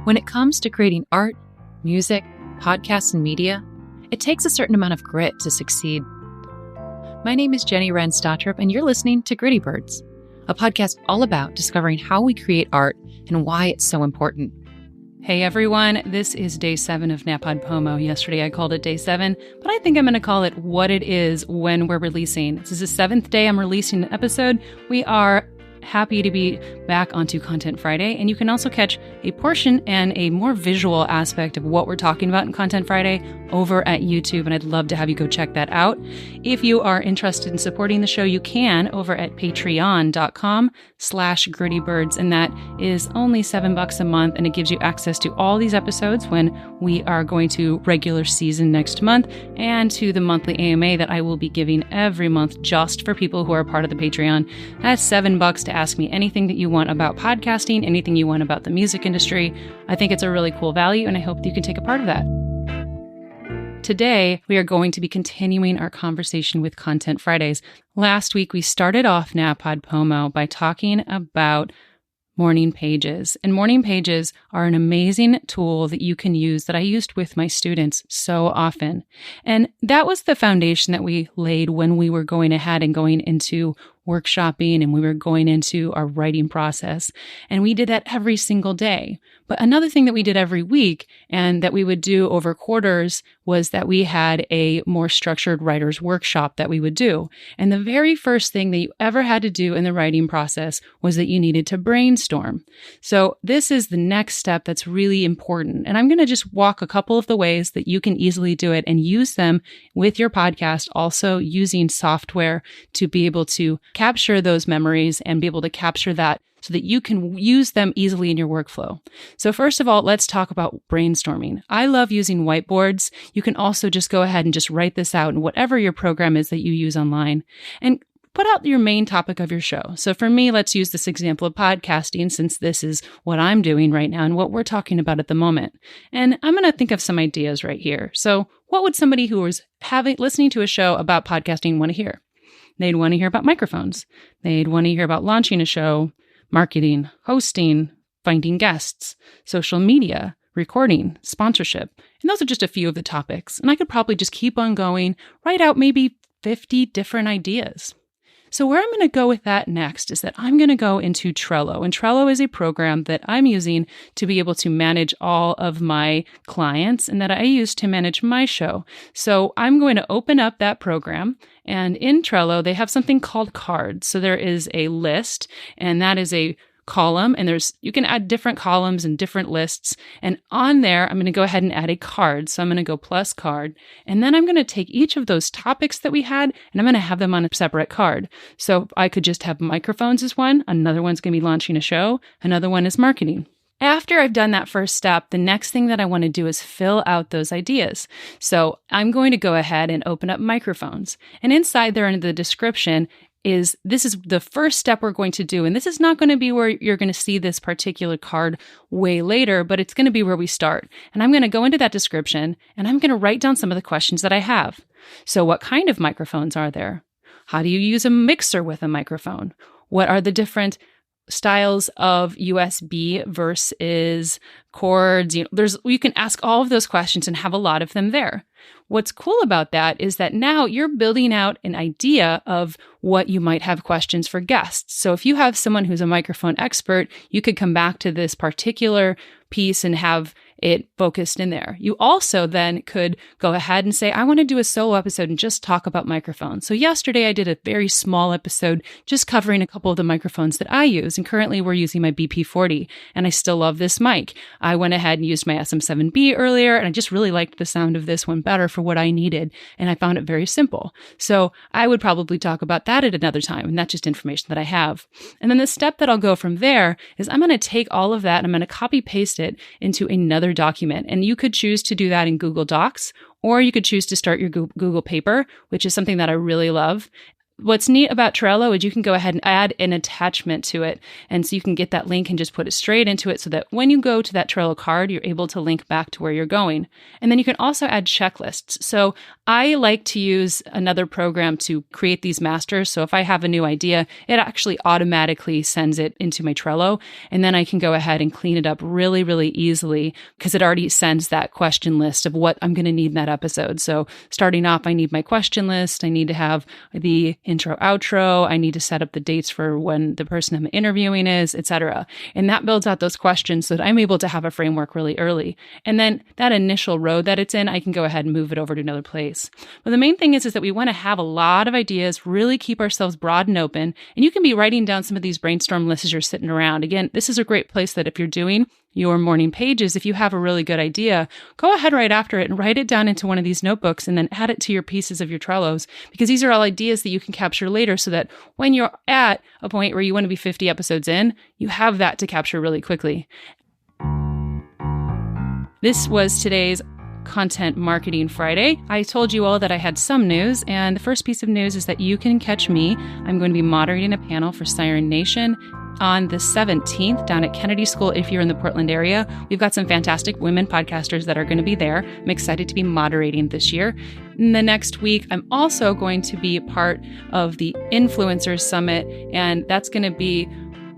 When it comes to creating art, music, podcasts, and media, it takes a certain amount of grit to succeed. My name is Jenny Wren Stotrup, and you're listening to Gritty Birds, a podcast all about discovering how we create art and why it's so important. Hey everyone, this is day 7 of NaPodPoMo. Yesterday I called it day 7, but I think I'm going to call it what it is when we're releasing. This is the 7th day I'm releasing an episode. We are happy to be back onto Content Friday, and you can also catch a portion and a more visual aspect of what we're talking about in Content Friday over at YouTube, and I'd love to have you go check that out. If you are interested in supporting the show, you can over at patreon.com/grittybirds, and that is only $7 a month, and it gives you access to all these episodes when we are going to regular season next month, and to the monthly AMA that I will be giving every month just for people who are part of the Patreon. That's $7 to ask me anything that you want about podcasting, anything you want about the music industry. I think it's a really cool value, and I hope that you can take a part of that. Today, we are going to be continuing our conversation with Content Fridays. Last week, we started off NaPodPoMo by talking about morning pages. And morning pages are an amazing tool that you can use that I used with my students so often. And that was the foundation that we laid when we were going ahead and going into workshopping and we were going into our writing process. And we did that every single day. But another thing that we did every week and that we would do over quarters was that we had a more structured writer's workshop that we would do. And the very first thing that you ever had to do in the writing process was that you needed to brainstorm. So this is the next step that's really important. And I'm going to just walk a couple of the ways that you can easily do it and use them with your podcast, also using software to be able to capture those memories and be able to capture that so that you can use them easily in your workflow. So first of all, let's talk about brainstorming. I love using whiteboards. You can also just go ahead and just write this out in whatever your program is that you use online and put out your main topic of your show. So for me, let's use this example of podcasting since this is what I'm doing right now and what we're talking about at the moment. And I'm going to think of some ideas right here. So what would somebody who was listening to a show about podcasting want to hear? They'd want to hear about microphones. They'd want to hear about launching a show, marketing, hosting, finding guests, social media, recording, sponsorship. And those are just a few of the topics. And I could probably just keep on going, write out maybe 50 different ideas. So where I'm going to go with that next is that I'm going to go into Trello. And Trello is a program that I'm using to be able to manage all of my clients and that I use to manage my show. So I'm going to open up that program. And in Trello, they have something called cards. So there is a list, and that is a column, and you can add different columns and different lists. And on there, I'm going to go ahead and add a card. So I'm going to go plus card. And then I'm going to take each of those topics that we had, and I'm going to have them on a separate card. So I could just have microphones as one. Another one's going to be launching a show. Another one is marketing. After I've done that first step, the next thing that I want to do is fill out those ideas. So I'm going to go ahead and open up microphones. And inside there in the description, this is the first step we're going to do. And this is not going to be where you're going to see this particular card way later, but it's going to be where we start. And I'm going to go into that description and I'm going to write down some of the questions that I have. So what kind of microphones are there? How do you use a mixer with a microphone? What are the different styles of USB versus cords? You can ask all of those questions and have a lot of them there. What's cool about that is that now you're building out an idea of what you might have questions for guests. So if you have someone who's a microphone expert, you could come back to this particular piece and have it focused in there. You also then could go ahead and say, I want to do a solo episode and just talk about microphones. So yesterday I did a very small episode just covering a couple of the microphones that I use. And currently we're using my BP40 and I still love this mic. I went ahead and used my SM7B earlier and I just really liked the sound of this one better for what I needed. And I found it very simple. So I would probably talk about that at another time. And that's just information that I have. And then the step that I'll go from there is I'm going to take all of that and I'm going to copy paste it into another document. And you could choose to do that in Google Docs, or you could choose to start your Google Paper, which is something that I really love. What's neat about Trello is you can go ahead and add an attachment to it. And so you can get that link and just put it straight into it so that when you go to that Trello card, you're able to link back to where you're going. And then you can also add checklists. So I like to use another program to create these masters. So if I have a new idea, it actually automatically sends it into my Trello. And then I can go ahead and clean it up really, really easily because it already sends that question list of what I'm going to need in that episode. So starting off, I need my question list. I need to have the intro, outro. I need to set up the dates for when the person I'm interviewing is, etc. And that builds out those questions so that I'm able to have a framework really early. And then that initial road that it's in, I can go ahead and move it over to another place. But the main thing is that we want to have a lot of ideas, really keep ourselves broad and open. And you can be writing down some of these brainstorm lists as you're sitting around. Again, this is a great place that if you're doing your morning pages, if you have a really good idea, go ahead right after it and write it down into one of these notebooks and then add it to your pieces of your Trellos, because these are all ideas that you can capture later so that when you're at a point where you want to be 50 episodes in, you have that to capture really quickly. This was today's Content Marketing Friday. I told you all that I had some news, and the first piece of news is that you can catch me. I'm going to be moderating a panel for Siren Nation on the 17th down at Kennedy School if you're in the Portland area. We've got some fantastic women podcasters that are going to be there. I'm excited to be moderating this year. In the next week, I'm also going to be part of the Influencers Summit, and that's going to be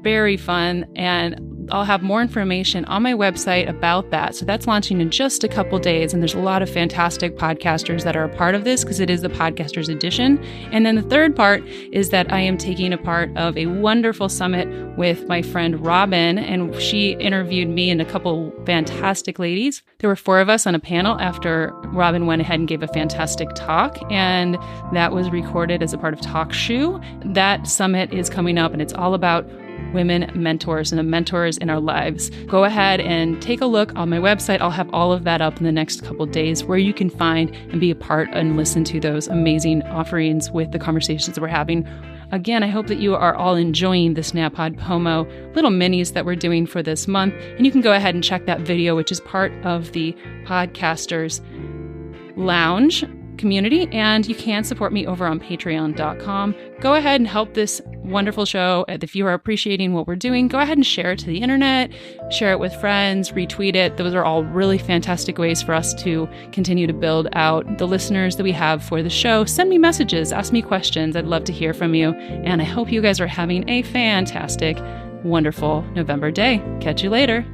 very fun, and I'll have more information on my website about that. So that's launching in just a couple days. And there's a lot of fantastic podcasters that are a part of this because it is the Podcasters Edition. And then the third part is that I am taking a part of a wonderful summit with my friend Robin. And she interviewed me and a couple fantastic ladies. There were 4 of us on a panel after Robin went ahead and gave a fantastic talk. And that was recorded as a part of TalkShoe. That summit is coming up, and it's all about women mentors and the mentors in our lives. Go ahead and take a look on my website. I'll have all of that up in the next couple of days where you can find and be a part and listen to those amazing offerings with the conversations that we're having. Again, I hope that you are all enjoying this NaPodPoMo little minis that we're doing for this month. And you can go ahead and check that video, which is part of the Podcasters Lounge community, and you can support me over on patreon.com. Go ahead and help this wonderful show. If you are appreciating what we're doing, go ahead and share it to the internet, share it with friends, retweet it. Those are all really fantastic ways for us to continue to build out the listeners that we have for the show. Send me messages, ask me questions. I'd love to hear from you. And I hope you guys are having a fantastic, wonderful November day. Catch you later.